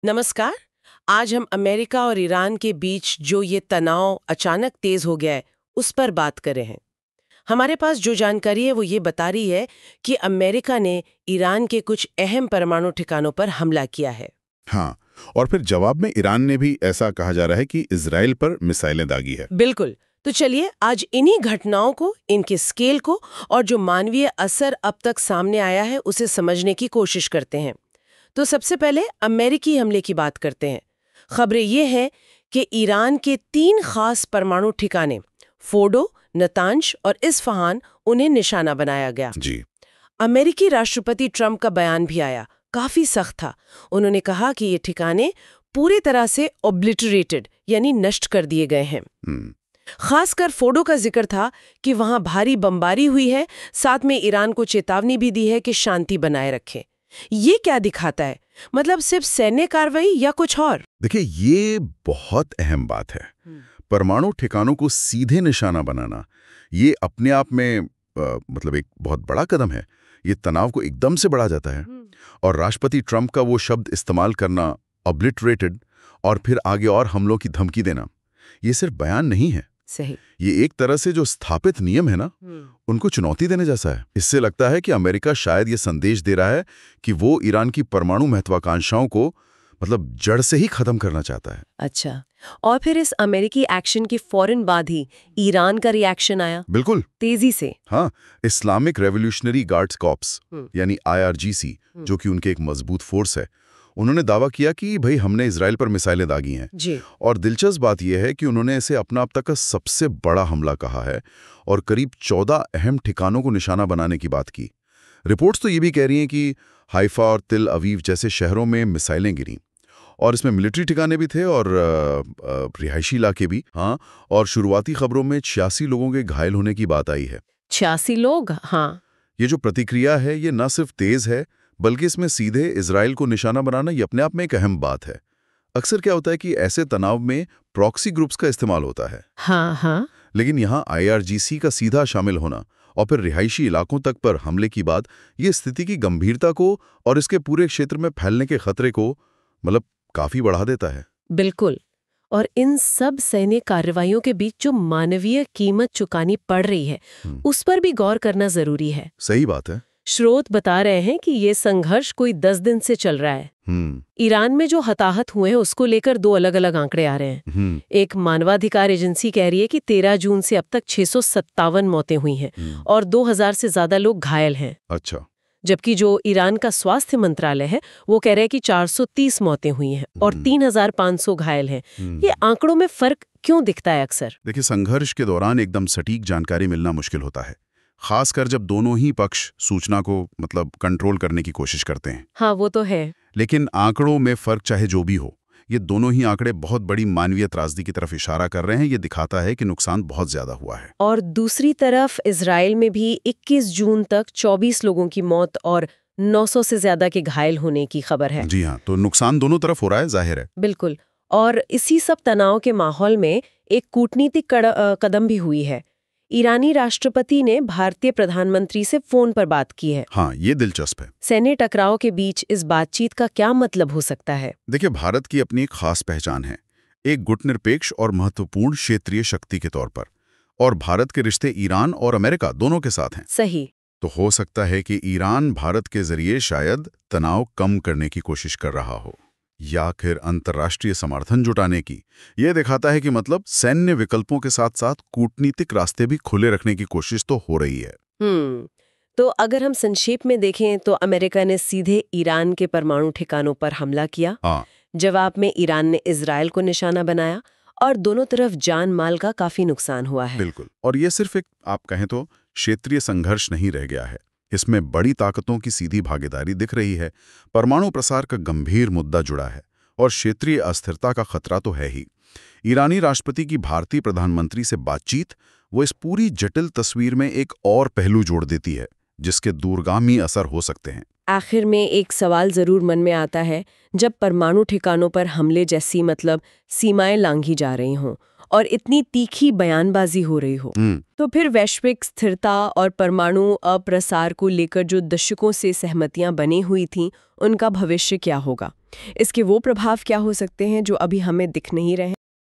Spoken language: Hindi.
नमस्कार। आज हम अमेरिका और ईरान के बीच जो ये तनाव अचानक तेज हो गया है उस पर बात कर रहे हैं। हमारे पास जो जानकारी है वो ये बता रही है कि अमेरिका ने ईरान के कुछ अहम परमाणु ठिकानों पर हमला किया है। हाँ, और फिर जवाब में ईरान ने भी ऐसा कहा जा रहा है कि इजराइल पर मिसाइलें दागी है। बिल्कुल। तो चलिए आज इन्हीं घटनाओं को, इनके स्केल को और जो मानवीय असर अब तक सामने आया है उसे समझने की कोशिश करते हैं। तो सबसे पहले अमेरिकी हमले की बात करते हैं। खबरें ये हैं कि ईरान के 3 खास परमाणु ठिकाने फोर्डो, नतांज और इस्फहान उन्हें निशाना बनाया गया। जी। अमेरिकी राष्ट्रपति ट्रंप का बयान भी आया, काफी सख्त था। उन्होंने कहा कि ये ठिकाने पूरी तरह से ओब्लिटरेटेड यानी नष्ट कर दिए गए हैं। खासकर फोर्डो का जिक्र था कि वहां भारी बमबारी हुई है, साथ में ईरान को चेतावनी भी दी है कि शांति बनाए रखे। ये क्या दिखाता है? मतलब सिर्फ सैन्य कार्रवाई या कुछ और? देखिए, ये बहुत अहम बात है। परमाणु ठिकानों को सीधे निशाना बनाना ये अपने आप में मतलब एक बहुत बड़ा कदम है। ये तनाव को एकदम से बढ़ा जाता है। और राष्ट्रपति ट्रंप का वो शब्द इस्तेमाल करना, ऑब्लिटरेटेड, और फिर आगे और हमलों की धमकी देना, ये सिर्फ बयान नहीं है। सही। ये एक तरह से जो स्थापित नियम है ना, उनको चुनौती देने जैसा है। इससे लगता है कि अमेरिका शायद ये संदेश दे रहा है कि वो ईरान की परमाणु महत्वाकांक्षाओं को मतलब जड़ से ही खत्म करना चाहता है। अच्छा, और फिर इस अमेरिकी एक्शन के फौरन बाद ही ईरान का रिएक्शन आया। बिल्कुल तेजी से। हाँ, इस्लामिक रेवोल्यूशनरी गार्ड्स कॉर्प्स यानी IRGC, जो कि उनके एक मजबूत फोर्स है, उन्होंने दावा किया कि भाई हमने इजराइल पर मिसाइलें दागी हैं। जी। और दिलचस्प बात यह है कि उन्होंने इसे अपना अब तक का सबसे बड़ा हमला कहा है और करीब 14 अहम ठिकानों को निशाना बनाने की बात की। रिपोर्ट्स तो ये भी कह रही हैं कि हाइफा और तिल अवीव जैसे शहरों में मिसाइलें गिरी, और इसमें मिलिट्री ठिकाने भी थे और रिहायशी इलाके भी। हाँ, और शुरुआती खबरों में 86 लोगों के घायल होने की बात आई है। 86 लोग? हाँ। ये जो प्रतिक्रिया है ये न सिर्फ तेज है, बल्कि इसमें सीधे इजराइल को निशाना बनाना ये अपने आप में एक अहम बात है। अक्सर क्या होता है कि ऐसे तनाव में प्रॉक्सी ग्रुप्स का इस्तेमाल होता है। हाँ। लेकिन यहाँ IRGC का सीधा शामिल होना और फिर रिहायशी इलाकों तक पर हमले की बात, ये स्थिति की गंभीरता को और इसके पूरे क्षेत्र में फैलने के खतरे को मतलब काफी बढ़ा देता है। बिल्कुल। और इन सब सैन्य कार्रवाइयों के बीच जो मानवीय कीमत चुकानी पड़ रही है उस पर भी गौर करना जरूरी है। सही बात है। स्रोत बता रहे हैं कि ये संघर्ष कोई 10 दिन से चल रहा है। ईरान में जो हताहत हुए हैं उसको लेकर 2 अलग-अलग आंकड़े आ रहे हैं। एक मानवाधिकार एजेंसी कह रही है कि 13 जून से अब तक 657 मौतें हुई हैं और 2000 से ज्यादा लोग घायल हैं। अच्छा। जबकि जो ईरान का स्वास्थ्य मंत्रालय है वो कह रहे हैं कि 430 मौतें हुई हैं और 3500 घायल हैं। ये आंकड़ों में फर्क क्यों दिखता है अक्सर? देखिए, संघर्ष के दौरान एकदम सटीक जानकारी मिलना मुश्किल होता है, खासकर जब दोनों ही पक्ष सूचना को मतलब कंट्रोल करने की कोशिश करते हैं। हाँ, वो तो है। लेकिन आंकड़ों में फर्क चाहे जो भी हो, ये दोनों ही आंकड़े बहुत बड़ी मानवीय त्रासदी की तरफ इशारा कर रहे हैं। ये दिखाता है कि नुकसान बहुत ज्यादा हुआ है। और दूसरी तरफ इजराइल में भी 21 जून तक 24 लोगों की मौत और 900 से ज्यादा के घायल होने की खबर है। जी हाँ, तो नुकसान दोनों तरफ हो रहा है, जाहिर है। बिल्कुल। और इसी सब तनाव के माहौल में एक कूटनीतिक कदम भी हुई है। ईरानी राष्ट्रपति ने भारतीय प्रधानमंत्री से फोन पर बात की है। हाँ, ये दिलचस्प है। सैन्य टकराव के बीच इस बातचीत का क्या मतलब हो सकता है? देखिए, भारत की अपनी एक खास पहचान है, एक गुटनिरपेक्ष और महत्वपूर्ण क्षेत्रीय शक्ति के तौर पर, और भारत के रिश्ते ईरान और अमेरिका दोनों के साथ हैं। सही। तो हो सकता है कि ईरान भारत के जरिए शायद तनाव कम करने की कोशिश कर रहा हो या फिर अंतर्राष्ट्रीय समर्थन जुटाने की। यह दिखाता है कि मतलब सैन्य विकल्पों के साथ साथ कूटनीतिक रास्ते भी खुले रखने की कोशिश तो हो रही है। तो अगर हम संक्षेप में देखें तो अमेरिका ने सीधे ईरान के परमाणु ठिकानों पर हमला किया। जवाब में ईरान ने इजराइल को निशाना बनाया और दोनों तरफ जान माल का काफी नुकसान हुआ है। बिल्कुल। और ये सिर्फ एक, आप कहें तो, क्षेत्रीय संघर्ष नहीं रह गया है। इसमें बड़ी ताकतों की सीधी भागीदारी दिख रही है। परमाणु प्रसार का गंभीर मुद्दा जुड़ा है और क्षेत्रीय अस्थिरता का खतरा तो है ही। ईरानी राष्ट्रपति की भारतीय प्रधानमंत्री से बातचीत वो इस पूरी जटिल तस्वीर में एक और पहलू जोड़ देती है जिसके दूरगामी असर हो सकते हैं। आखिर में एक सवाल जरूर मन में आता है, जब परमाणु ठिकानों पर हमले जैसी मतलब सीमाएं लांघी जा रही हों और इतनी तीखी बयानबाजी हो रही हो, तो फिर वैश्विक स्थिरता और परमाणु अप्रसार को लेकर जो दशकों से सहमतियां बनी हुई थीं, उनका भविष्य क्या होगा? इसके वो प्रभाव क्या हो सकते हैं जो अभी हमें दिख नहीं रहे?